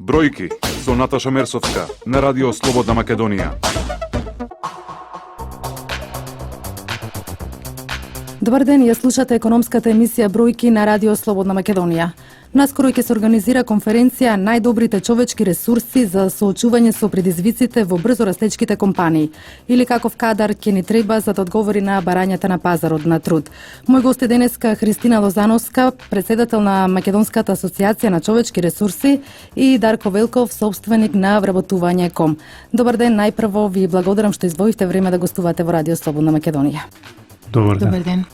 Бројки со Наташа Мерсовска на Радио Слободна Македонија. Добар ден, ја слушате економската емисија Бројки на Радио Слободна Македонија. Наскоро ќе се организира конференција Најдобрите човечки ресурси за соочување со предизвиците во брзо растечките компании, или каков кадар ќе ни треба за да одговори на барањата на пазарот на труд. Мој гост е денеска Христина Лозановска, председател на Македонската асоциација на човечки ресурси, и Дарко Велков, собственик на Вработување.ком. Добар ден, најпрво ви благодарам што издвоивте време да гостувате во Радио Слободна Македонија. Добар ден. Добар ден.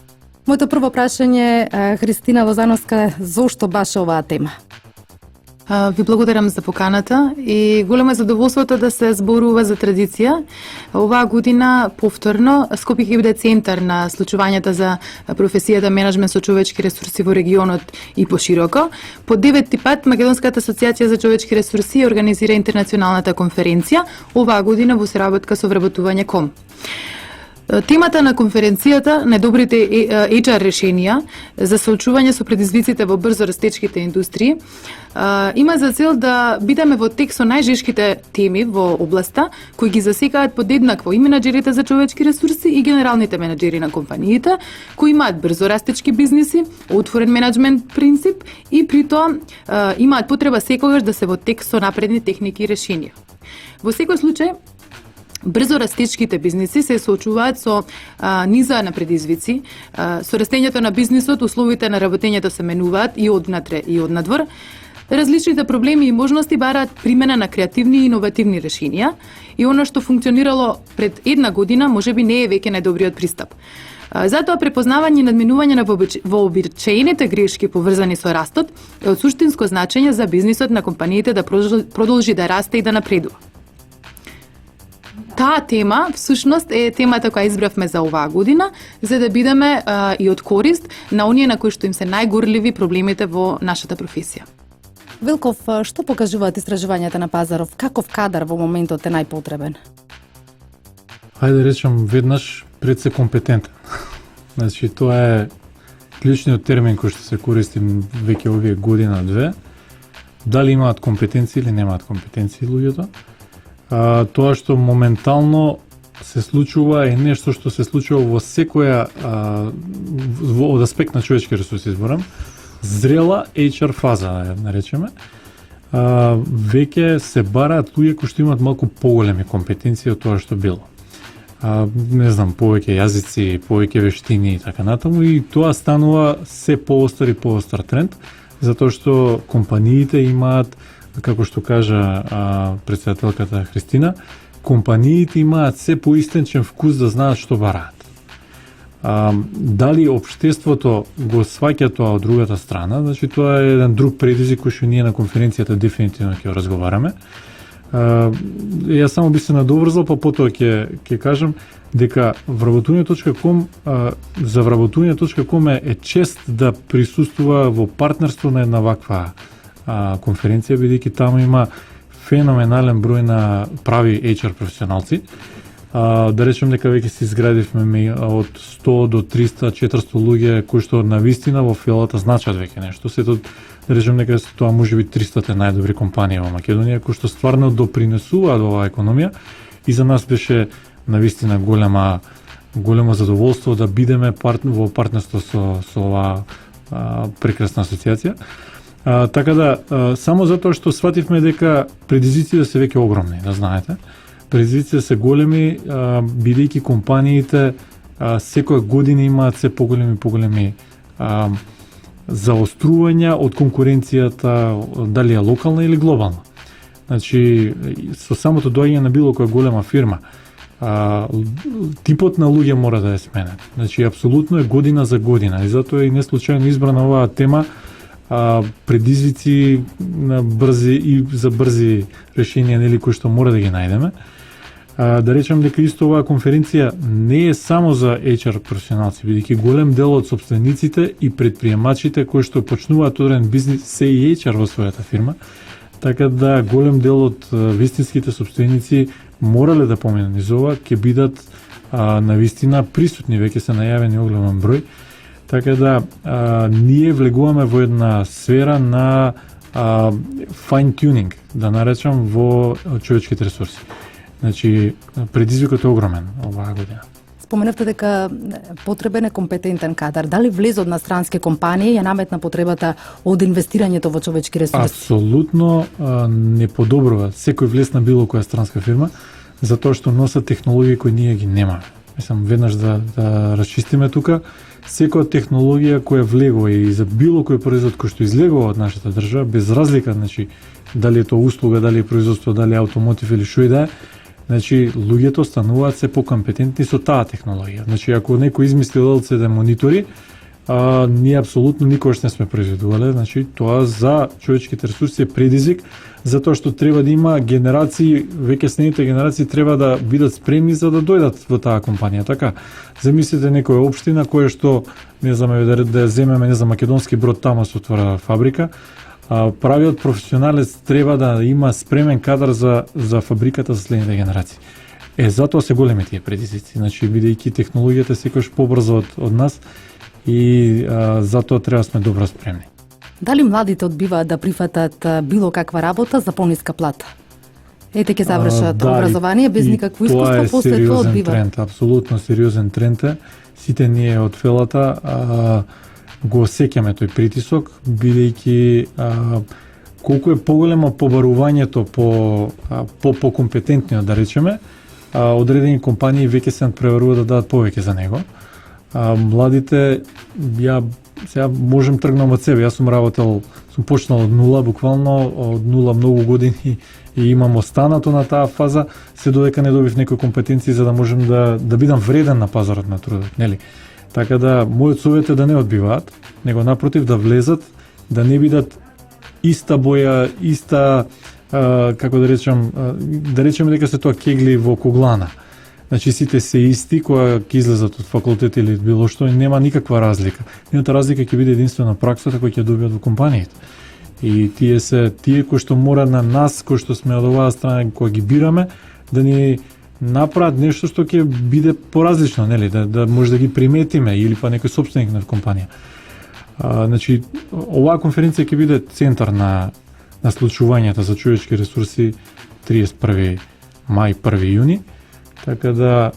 Моето прво прашање, Христина Лозановска, зошто баш оваа тема? Ви благодарам за поканата и големо задоволството да се зборува за традиција. Оваа година повторно Скопје ќе биде центар на случувањата за професијата менеджмент со човечки ресурси во регионот и пошироко. По 9-ти пат Македонската асоциација за човечки ресурси организира интернационалната конференција оваа година во соработка со Вработување.ком. Темата на конференцијата Најдобрите HR решенија за соочување со предизвиците во брзо растечките индустрии има за цел да бидеме во тек со најжешките теми во областа кои ги засекаат подеднакво и менаџерите за човечки ресурси и генералните менаџери на компаниите кои имаат брзо растечки бизниси, отворен менеджмент принцип и при тоа имаат потреба секогаш да се во тек со напредни техники и решенија. Во секој случај брзо растечките бизниси се соочуваат со низа на предизвици, со растењето на бизнисот, условите на работењето се менуваат и однатре и однадвор. Различните проблеми и можности бараат примена на креативни и иновативни решенија и она што функционирало пред една година можеби не е веќе најдобриот пристап. Затоа препознавање и надминување на вообичаените грешки поврзани со растот е од суштинско значење за бизнисот на компаниите да продолжи да расте и да напредува. Таа тема, всушност, е темата која избравме за оваа година, за да бидеме и од корист на оние на кои што им се најгорливи проблемите во нашата професија. Велков, што покажуваат истражувањата на пазаров? Каков кадар во моментот е најпотребен? Хајде да речем веднаш пред се компетентен. Значи, тоа е клучниот термин кој што се користи веќе овие година-две. Дали имаат компетенции или немаат компетенции луѓето? Тоа што моментално се случува е нешто што се случува во секоја од аспект на човечки ресурси, зборам, зрела HR фаза, да наречеме. Веќе се бараат луѓе кои што имаат малку поголеми компетенции од тоа што било. Не знам, повеќе јазици, повеќе вештини и така натаму, и тоа станува се поостар и поостар тренд, затоа што компаниите имаат, како што кажа председателката Христина, компаниите имаат се поистенчен вкус да знаат што бараат. Дали општеството го сваќа тоа од другата страна, значи тоа е еден друг предизвик кој што ние на конференцијата дефинитивно ќе разговараме. Јас само би се надоврзал, па потоа ќе кажам дека Вработување.ком за Вработување.ком е чест да присуствува во партнерство на една ваква конференција, бидејќи таму има феноменален број на прави HR професионалци. Да речем дека веќе се изградивме од 100 до 300, 400 луѓе кои што навистина во филата значат веќе нешто. Сето, да речем дека тоа можеби 300 најдобри компании во Македонија кои што стварно допринесуваат во оваа економија, и за нас беше навистина големо задоволство да бидеме во партнерство со оваа прекрасна асоциација. Така да, само затоа што свативме дека предизвиците се веќе огромни, да знаете. Предизвиците се големи, бидејќи компаниите секоја година имаат се поголеми заострувања од конкуренцијата, дали е локална или глобална. Значи, со самото доаѓање на било која голема фирма, типот на луѓе мора да е сменен. Значи, апсолутно е година за година, и затоа е неслучајно избрана оваа тема, предизвици на брзи и за брзи решенија, нели, кои што мора да ги најдеме. Да речем дека исто оваа конференција не е само за HR професионалци, бидејќи голем дел од сопствениците и предприемачите кои што почнуваат одреден бизнис се и HR во својата фирма, така да голем дел од вистинските сопственици морале да поминат низ ова, ќе бидат навистина присутни, веќе се најавени оголемен број. Така да ние влегуваме во една сфера на fine tuning, да наречам, во човечките ресурси. Значи, предизвикот е огромен оваа година. Споменавте дека потребен е компетентен кадар. Дали влезот на странски компании ја наметна потребата од инвестирањето во човечки ресурси? Апсолутно не подобрува секој влез на било која странска фирма, затоа што носат технологии кои ние ги немаме. Мислам, веднаш да расчистиме тука, секоја технологија која влегува и за било кој производ кој што излегува од нашата држава, без разлика, значи, дали е тоа услуга, дали е производство, дали е автомотив или што и да е, значи, луѓето стануваат се покомпетентни со таа технологија. Значи, ако некој измисли LCD монитори, ние апсолутно никогаш не сме произведувале, значи, тоа за човечките ресурси е предизвик, затоа што треба да има генерации, веќе следните генерации треба да бидат спремни за да дојдат во таа компанија. Така, замислите некоја општина која што, не знам, да земеме, не знам, македонски брод, тамо се отвора фабрика, правиот професионалец треба да има спремен кадар за фабриката за следните генерации. Затоа се големи тие предизвици, значи, бидејќи технологијата секојаш побрза од нас и затоа треба да сме добро спремни. Дали младите одбиваат да прифатат било каква работа за пониска плата? Ете ќе завршат образование без никакво искуство, после тоа одбиваат. Тренд, апсолутно сериозен тренд е. Сите ние од фелата го осеќаме тој притисок, бидејќи колку е поголемо побарувањето по компетентниот, да речеме, одредени компании веќе се надпреваруваат да дадат повеќе за него. Младите, сега можем тргнам од себе, јас сум почнал од нула, буквално од нула многу години и имам останато на таа фаза, се додека не добив некои компетенции за да можем да бидам вреден на пазарот на трудот, нели? Така да, мојот совет е да не одбиваат, него напротив да влезат, да не бидат иста боја, иста, како да речеме дека се тоа кегли во куглана. Значи сите се исти кога ќе излезат од факултет или било што, нема никаква разлика. Едната разлика ќе биде единствено праксата која ќе добијат во компаниите. И тие кои што мора на нас, кои што сме од оваа страна, кога ги бираме, да ни направат нешто што ќе биде поразлично, нели, да може да ги приметиме или па некој сопственик на компанија. Значи, оваа конференција ќе биде центар на случувањата за човечки ресурси 31 мај, 1 јуни. Така да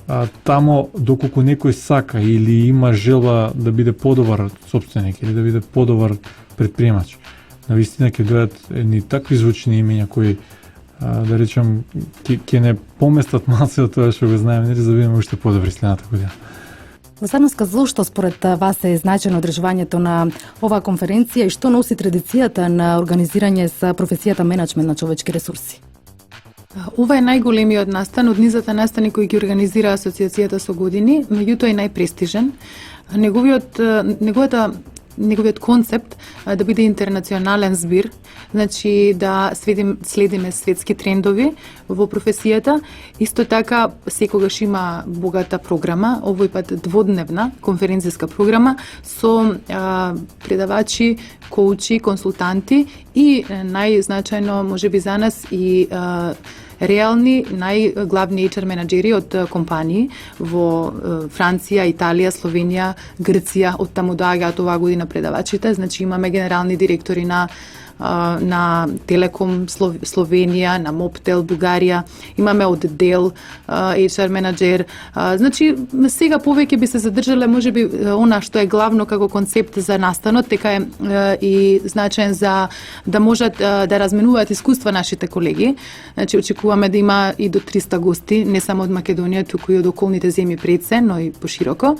тамо доколку некој сака или има желба да биде подобар сопственик или да биде подобар предприемач, навистина ќе дојдат едни такви звучни имиња кои да речем ќе не поместат малце од тоа што го знаеме, нели, за да бидеме уште подобри следната година. Заедноска, зошто според вас е значено одржувањето на оваа конференција и што носи традицијата на организирање за професијата менеджмент на човечки ресурси? Ова е најголемиот настан од низата настани кои ги организира асоциацијата со години, меѓутоа и најпрестижен. Неговиот концепт да биде интернационален збир, значи да следиме светски трендови во професијата. Исто така секогаш има богата програма, овој пат дводневна конференцијска програма со предавачи, коучи, консултанти и најзначајно можеби за нас и реални најглавни HR менаџери од компании во Франција, Италија, Словенија, Грција, од таму доаѓаат оваа година предавачите, значи имаме генерални директори на Телеком Словенија, на Моптел Бугарија, имаме од Дел HR менаџер. Значи сега повеќе би се задржале можеби она што е главно како концепт за настанот, дека е и значаен за да можат да разменуваат искуства нашите колеги. Значи очекуваме да има и до 300 гости, не само од Македонија, туку и од околните земји пред се, но и пошироко.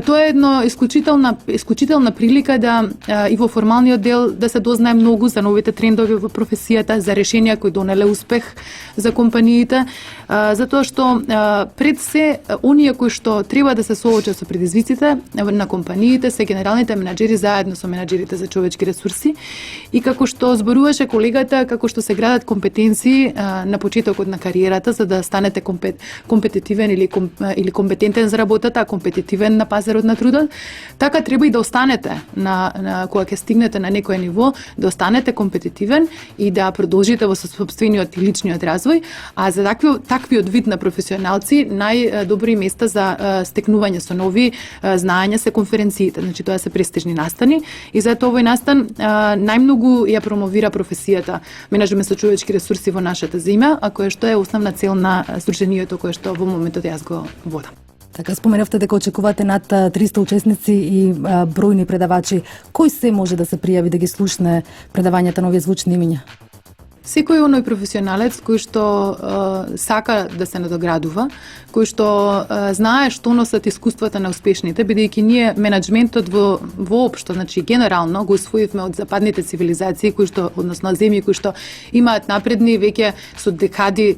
Тоа е една исклучителна прилика да и во формалниот дел да се дознае многу за новите трендови во професијата, за решенија кои донеле успех за компаниите, затоа што пред се оние кои што треба да се соочат со предизвиците на компаниите се генералните менаџери заедно со менаџерите за човечки ресурси и како што зборуваше колегата, како што се градат компетенции на почетокот на кариерата за да станете компетитивен или компетентен за работата, компетитивен на пазарот на трудот, така треба и да останете на кога ќе стигнете на некој ниво, да останете компетитивен и да продолжите во сопствениот и личниот развој, а за таквиот вид на професионалци најдобри места за стекнување со нови знаења се конференциите. Значи тоа се престижни настани и затоа овој настан најмногу ја промовира професијата менеджмент со човечки ресурси во нашата земја, а која што е основна цел на сдруженијето кое што во моментот јас го водам. Така, споменавте дека очекувате над 300 учесници и бројни предавачи. Кој се може да се пријави да ги слушне предавањата на овие звучни имиња? Секој оној професионалец кој што сака да се надоградува, кој што знае што носат искуствата на успешните, бидејќи ние менеджментот воопшто, значи генерално го усвоивме од западните цивилизации кои што, односно земји кои што имаат напредни веќе со декади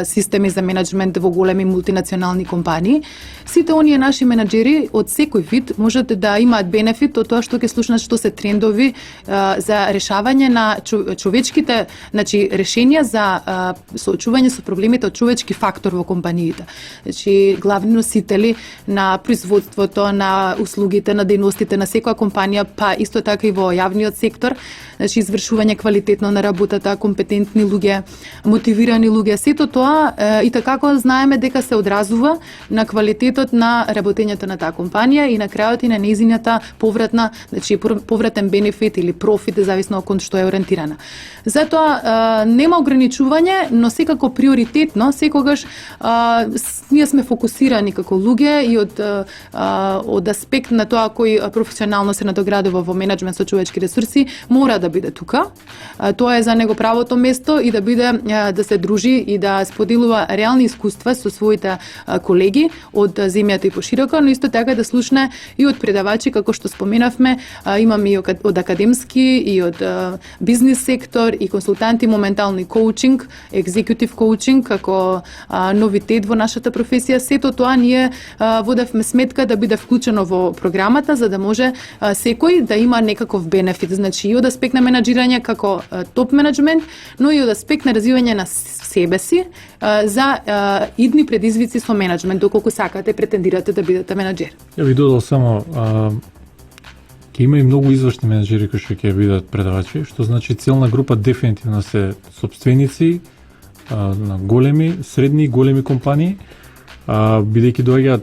системи за менеджмент во големи мултинационални компании. Сите оние наши менеджери од секој вид можат да имаат бенефит од тоа што ќе слушнат што се трендови за решавање на човечките, значи решенија за соочување со проблемите од човечки фактор во компаниите. Значи главни носители на производството, на услугите, на дејностите на секоја компанија, па исто така и во јавниот сектор, значи извршување квалитетно на работата, компетентни луѓе, мотивирани луѓе, сето тоа и така знаеме дека се одразува на квалитетот на работењето на таа компанија и на крајот и на нејзината повратна, значи повратен бенефит или профит, зависно кон што е ориентирана. Затоа нема ограничување, но секако приоритетно секогаш ние сме фокусирани како луѓе и од аспект на тоа кој професионално се надоградува во менеджмент со човечки ресурси, мора да биде тука. Тоа е за него правото место и да биде да се дружи и да споделува реални искуства со своите колеги од земјата и пошироко, но исто така да слушне и од предавачи како што споменавме, имаме и од академски и од бизнис сектор и консултанти, моментално и коучинг, екзекутив коучинг како новитет во нашата професија. Сето тоа ние водевме сметка да биде вклучено во програмата за да може секој да има некаков бенефит, значи и од аспект на менаџирање како топ менеджмент, но и од аспект на развивање на себе си за идни предизвици со менеджмент, доколку сакате претендирате да бидете менаџер. Ја ви додал само ќе има и многу извршни менеџери кои што ќе бидат предавачи, што значи целна група дефинитивно се сопственици на големи, средни и големи компании, бидејќи доаѓаат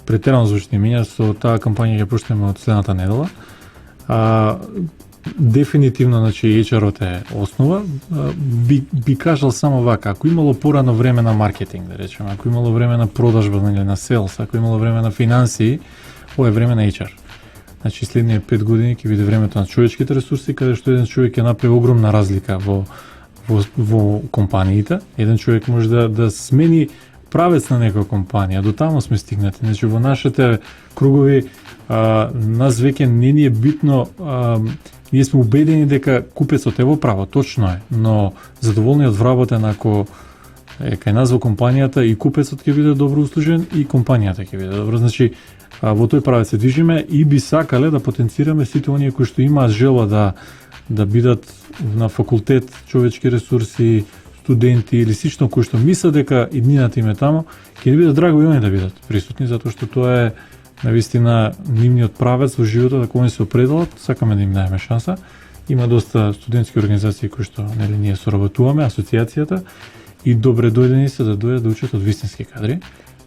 претерано звучни имиња, со таа кампања ќе почнеме од следната недела. Дефинитивно, значи, HR-от е основа. Би кажал само вака, ако имало порано време на маркетинг, да речеме, ако имало време на продажба, на селс, ако имало време на финансии, ова е време на HR. Значи, следниот 5 години ќе биде времето на човечките ресурси, каде што еден човек ќе направи огромна разлика во компаниите. Еден човек може да смени правец на некоја компанија, до таму сме стигнати. Значи, во нашите кругови нас веќе не ни е битно, ние сме убедени дека купецот е во право, точно е, но задоволниот вработен ако е кај нас во компанијата и купецот ќе биде добро услужен и компанијата ќе биде добро. Значи, во тој правец се движиме и би сакале да потенцираме сите оние кои што имаат желба да бидат на факултет човечки ресурси, студенти или сично кои што мислат дека иднината им е таму, ќе ни биде драго и они да бидат присутни, затоа што тоа е навистина нивниот правец во животот, ако они се определат, сакаме да им даеме шанса. Има доста студентски организации кои што ние соработуваме, асоциацијата, и добре дојдени се да дојдат да учат од вистински кадри,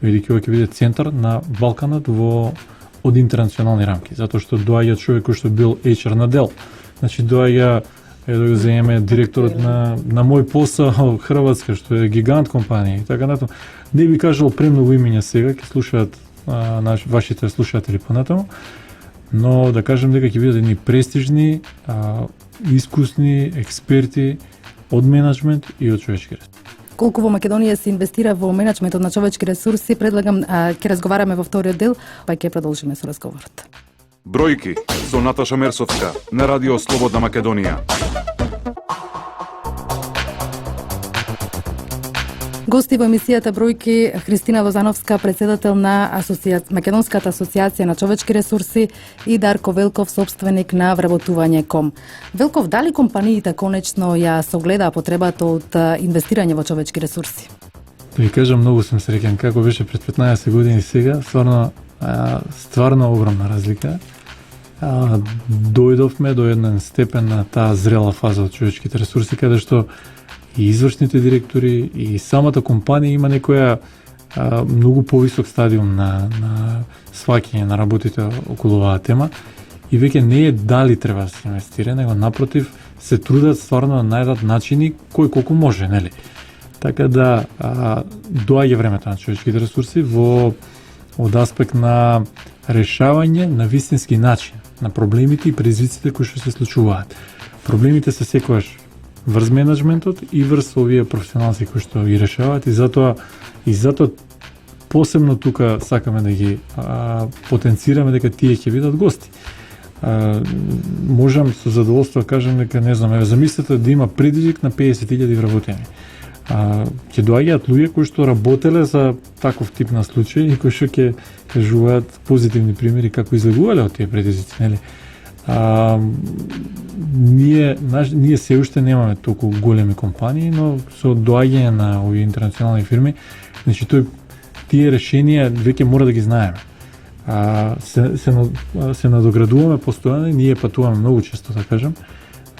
бидејќи ова ќе биде центар на Балканот од интернационални рамки, затоа што доаѓа човек кој што бил HR на Dell. Значи доаѓа да го земеме директорот на мој посал Хрватска, што е гигант компанија и така натаму. Не би кажал премногу имиња сега, ќе слушаат вашите слушатели понатаму, но да кажем дека ќе бидат едни престижни, искусни експерти од менеджмент и од човечки ресурси. Колку во Македонија се инвестира во менеджментот на човечки ресурси, предлагам ќе разговараме во вториот дел, па ќе продолжиме со разговорот. Бројки со Наташа Мерсовска на Радио Слободна Македонија. Гости во емисијата Бројки Христина Лозановска, председател на Македонската асоциација на човечки ресурси, и Дарко Велков, собственик на Вработување.ком. Велков, дали компаниите конечно ја согледаа потребата од инвестирање во човечки ресурси? Да ви кажам, многу сум среќен како беше пред 15 години сега, стварно огромна разлика. Дојдовме до еден степен на таа зрела фаза од човечките ресурси, каде што и извршните директори, и самата компанија има некоја многу повисок стадиум на сваќање на работите околу оваа тема и веќе не е дали треба да се инвестира, него напротив се трудат стварно да најдат начини кој колку може, нели? Така да доаѓа времето на човечките ресурси од аспект на решавање на вистински начин на проблемите и предизвиците кои што се случуваат. Проблемите се секогаш врз менеджментот и врз овие професионалци кои што ги решаваат и затоа посебно тука сакаме да ги потенцираме дека тие ќе бидат гости. Можам со задоволство да кажам дека не знам, замислете да има предизвик на 50.000 вработени. Ќе доаѓаат луѓе кои што работеле за таков тип на случаи и кои што ќе кажуваат позитивни примери како излегувале од тие предизвици, нели? Ние се уште немаме толку големи компании, но со доаѓање на овие интернационални фирми, значи тие решенија веќе мора да ги знаеме. Се надоградуваме постојано и ние патуваме многу често, да кажам,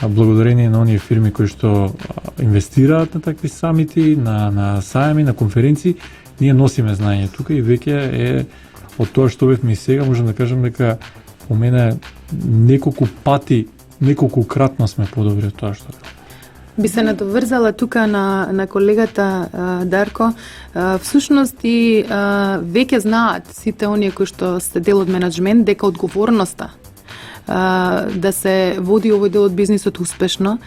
благодарение на оние фирми кои што инвестираат на такви самити, на сајми, на конференции, ние носиме знаење тука и веќе е од тоа што бевме и сега, можам да кажам дека у мене неколкукратно сме подобри од тоа што Би се надоврзала тука на колегата Дарко. Всушност и веќе знаат сите оние кои што се дел од менеджмент дека одговорноста да се води овој дел од бизнисот успешно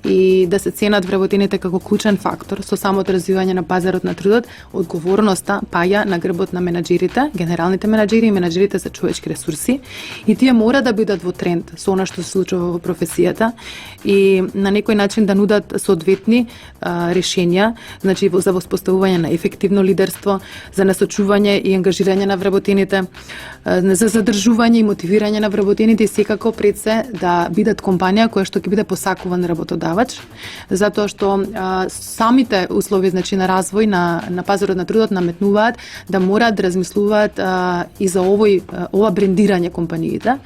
и да се ценат вработените како клучен фактор со самото развивање на пазарот на трудот, одговорноста паѓа на грбот на менаџерите, генералните менаџери и менаџерите за човечки ресурси и тие мора да бидат во тренд со она што се случува во професијата и на некој начин да нудат соодветни решенија, значи за воспоставување на ефективно лидерство, за насочување и ангажирање на вработените, за задржување и мотивирање на вработените и секако пред се да бидат компанија која што ќе биде посакуван работодавач, затоа што самите услови, значи на развој на пазарот на трудот наметнуваат да мораат да размислуваат и за ова брендирање компаниите.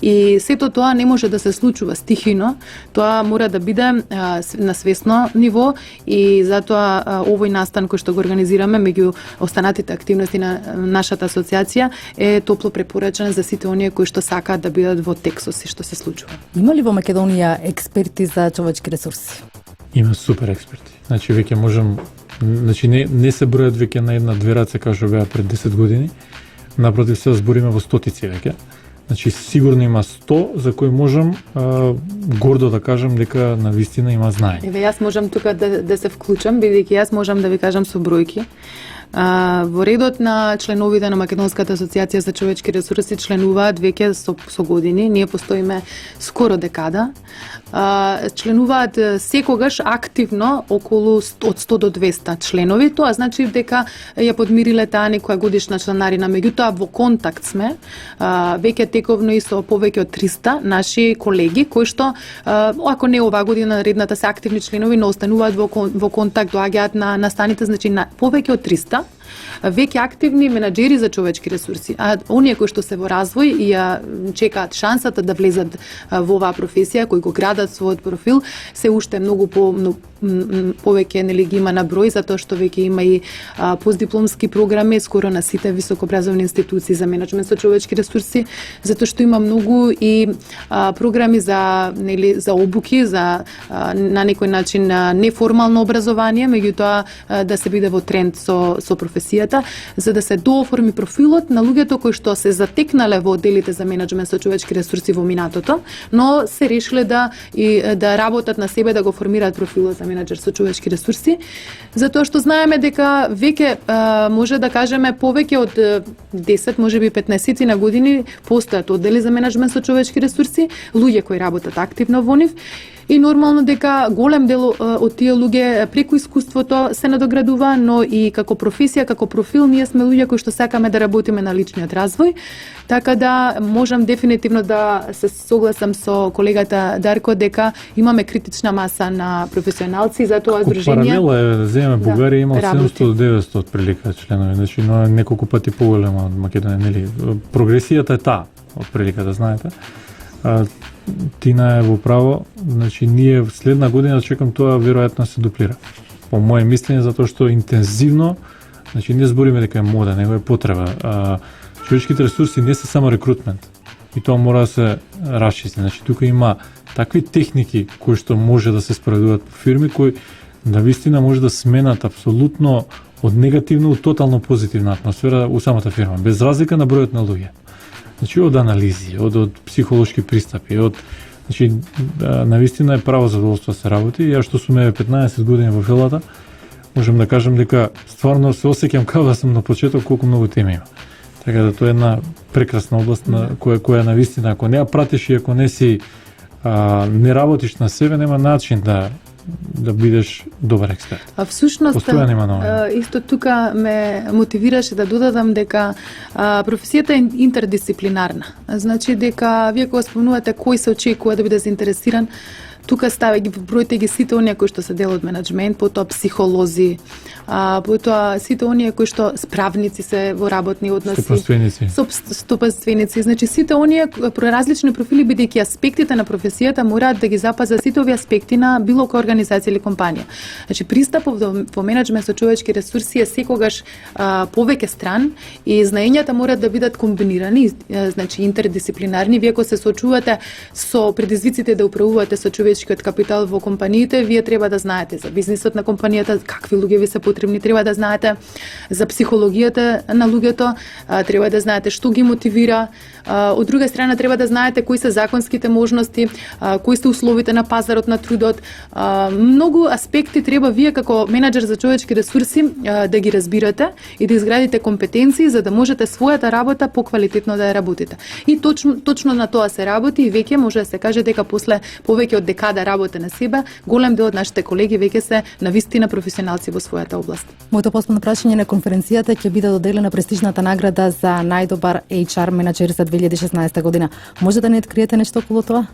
И сето тоа не може да се случува стихино, тоа мора да биде на свесно ниво и затоа овој настан кој што го организираме меѓу останатите активности на нашата асоциација е топло препорачан за сите оние кои што сакаат да бидат во Тексас и што се случува. Има ли во Македонија експерти за човечки ресурси? Има супер експерти. Значи веќе можам, значи не се бројат веќе на една-две раце како што беа пред 10 години. Напротив се збориме во стотици веќе. Значи сигурно има 100 за кои можам гордо да кажам дека на вистина има знаење. Еве јас можам тука да се вклучам, бидејќи јас можам да ви кажам со бројки. Во редот на членовите на Македонската асоциација за човечки ресурси членуваат веќе со години, ние постоиме скоро декада. Членуваат секогаш активно околу од 100 до 200 членови, тоа значи дека ја подмириле таа некоја годишна членарина, меѓутоа во контакт сме веќе тековно и со повеќе од 300 наши колеги кои што ако не оваа година редната се активни членови, но остануваат во контакт, доаѓаат на настаните, значи на повеќе од 300 веќе активни менаџери за човечки ресурси, а оние кои што се во развој и ја чекаат шансата да влезат во оваа професија, кои го градат својот профил, се уште многу повеќе нели ги има на број, затоа што веќе има и постдипломски програми скоро на сите високообразовни институции за менеджмент со човечки ресурси, затоа што има многу и програми за обуки, за на некој начин неформално образование, меѓутоа да се биде во тренд со професијата, за да се дооформи профилот на луѓето кои што се затекнале во одделите за менеджмент со човечки ресурси во минатото, но се решиле да работат на себе, да го формираат профилот за менеджер со човечки ресурси, затоа што знаеме дека веќе може да кажеме повеќе од 10, можеби 15 на години постојат оддели за менеджмент со човечки ресурси, луѓе кои работат активно во нив. И нормално дека голем дел од тие луѓе преку искуството се надоградува, но и како професија, како профил, ние сме луѓе кои што сакаме да работиме на личниот развој. Така да можам дефинитивно да се согласам со колегата Дарко дека имаме критична маса на професионалци, затоа здруженија. Паралела земеме Бугарија има 700 до 900 прилика членови, значи но е неколку пати поголема од Македонија, нели? Прогресијата е таа, од прилика да знаете. Тина е во право, значи ние следна година очекувам тоа веројатно се дуплира. По моje мислење, затоа што интензивно, значи не збориме дека е мода, него е потреба. Човечките ресурси не се само рекрутмент. И тоа мора да се расчисти. Значи тука има такви техники кои што може да се спроведуваат по фирми кои на вистина може да сменат апсолутно од негативно у тотално позитивна атмосфера у самата фирма, без разлика на бројот на луѓе. Значи од анализи, од психолошки пристапи, значи на вистина е право задоволство да се работи. Ја што сум 15 години во филата, можам да кажам дека стварно се осеќам како да сум на почеток колку многу теми има. Така да тоа е една прекрасна област на која на вистина ако не ја пратиш и ако не си не работиш на себе, нема начин да бидеш добар експерт. А всушност исто тука ме мотивираше да додадам дека професијата е интердисциплинарна. Значи дека вие кога спомнувате кој се очекува да биде заинтересиран, тука ставајќи бројте ги сите оние кои што се дел од менеджмент, потоа психолози, потоа сите оние кои што справници се во работни односи, стопанственици, значи сите оние различни профили, бидејќи аспектите на професијата мораат да ги запазат сите овие аспекти на било која организација или компанија. Значи пристапот во менеджмент со човечки ресурси е секогаш повеќе стран и знаењата мораат да бидат комбинирани, значи интердисциплинарни. Вие кога се соочувате со предизвиците да управувате со човечкиот капитал во компаниите, вие треба да знаете за бизнисот на компанијата, какви луѓе ви се потребни, треба да знаете за психологијата на луѓето, треба да знаете што ги мотивира. Од друга страна треба да знаете кои се законските можности, кои се условите на пазарот на трудот. Многу аспекти треба вие како менаџер за човечки ресурси да ги разбирате и да изградите компетенции за да можете својата работа поквалитетно да ја работите. И точно на тоа се работи и веќе може да се каже дека после повеќе од декада работа на себе, голем дел од нашите колеги веќе се навистина професионалци во својата област. Моето последно прашање на конференцијата ќе биде доделена престижната награда за најдобар HR менеџер за 2016 година. Може да не откриете нешто околу тоа?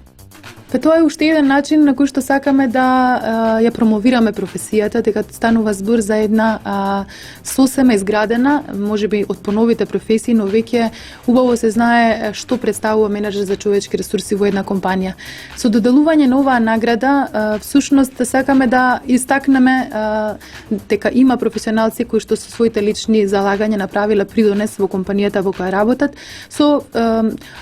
Тоа е уште еден начин на кој што сакаме да ја промовираме професијата, дека станува збор за една сосема изградена, можеби од поновите професии, но веќе убаво се знае што представува менеџер за човечки ресурси во една компанија. Со доделување на оваа награда, всушност сакаме да искакнеме дека има професионалци кои што со своите лични залагања направиле придонес во компанијата во која работат, со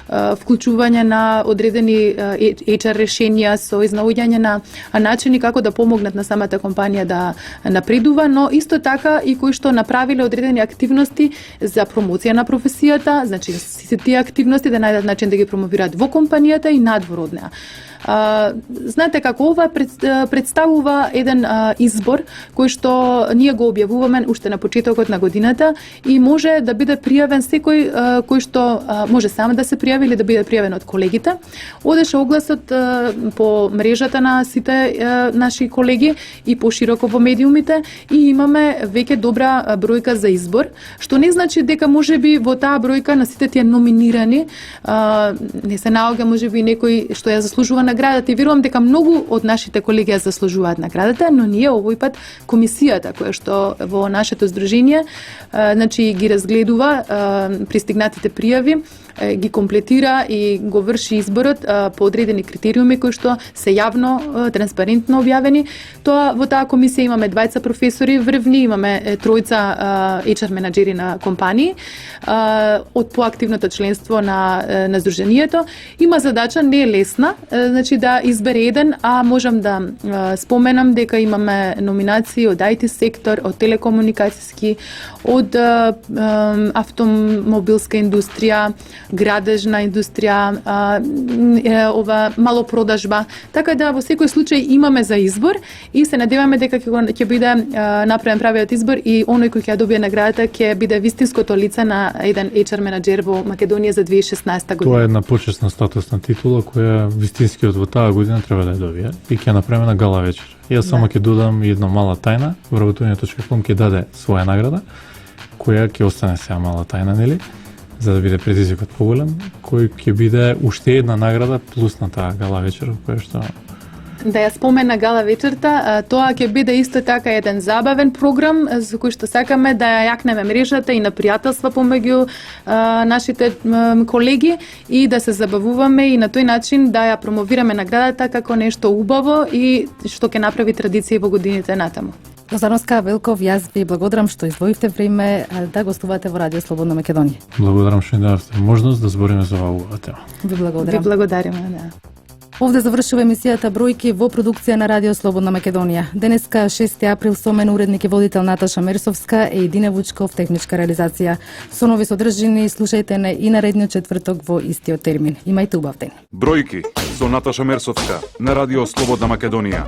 вклучување на одредени HR решенија, со изнаоѓање на начини како да помогнат на самата компанија да напредува, но исто така и кои што направиле одредени активности за промоција на професијата, значи сите тие активности да најдат начин да ги промовираат во компанијата и надвор од неа. Знаете како ова представува еден избор кој што ние го објавуваме уште на почетокот на годината и може да биде пријавен секој кој што може сам да се пријави или да биде пријавен од колегите. Одеше огласот по мрежата на сите наши колеги и пошироко во медиумите и имаме веќе добра бројка за избор, што не значи дека можеби во таа бројка на сите тие номинирани не се наоѓа можеби некој што ја заслужува наградата и верувам дека многу од нашите колеги ја заслужуваат наградата, но ние овој пат комисијата која што во нашето здружение значи ги разгледува пристигнатите пријави, ги комплетира и го врши изборот по одредени критериуми кои што се јавно, транспарентно објавени. Тоа во таа комисија имаме 2 професори врвни, имаме 3 HR менеџери на компании од поактивното членство на здруженијето. Има задача, не е лесна, значи да избере еден, а можам да споменам дека имаме номинации од IT сектор, од телекомуникацијски, од автомобилска индустрија, градежна индустрија, ова малопродажба, така да во секој случај имаме за избор и се надеваме дека ќе биде направен правиот избор и оној кој ќе добие наградата ќе биде вистинското лице на еден HR менеџер во Македонија за 2016 година. Тоа е една почесна статусна титула која вистинскиот во таа година треба да ја добие и ќе направиме на гала вечер. Јас само ќе додам една мала тајна, вработување.com ќе даде своја награда, која ќе остане сега мала тајна, нели? За да биде предизвикот поголем, кој ќе биде уште една награда плюс на таа гала вечер, која што Да ја спомена гала вечерта, тоа ќе биде исто така еден забавен програм за кој што сакаме да ја јакнеме мрежата и на пријателства помеѓу нашите колеги и да се забавуваме и на тој начин да ја промовираме наградата како нешто убаво и што ќе направи традиција во годините натаму. Лозановска, Велков, јас ви благодарам што издвоивте време да гостувате во Радио Слободна Македонија. Благодарам што ни дадовте можност да збориме за оваа тема. Ви Ви благодарам. благодариме, да. Овде завршува емисијата Бројки во продукција на Радио Слободна Македонија. Денеска 6 април со мен уредник и водител Наташа Мерсовска и Едине Вучков техничка реализација. Со нови содржини слушајте не и наредниот четврток во истиот термин. Имајте убав ден. Бројки со Наташа Мерсовска на Радио Слободна Македонија.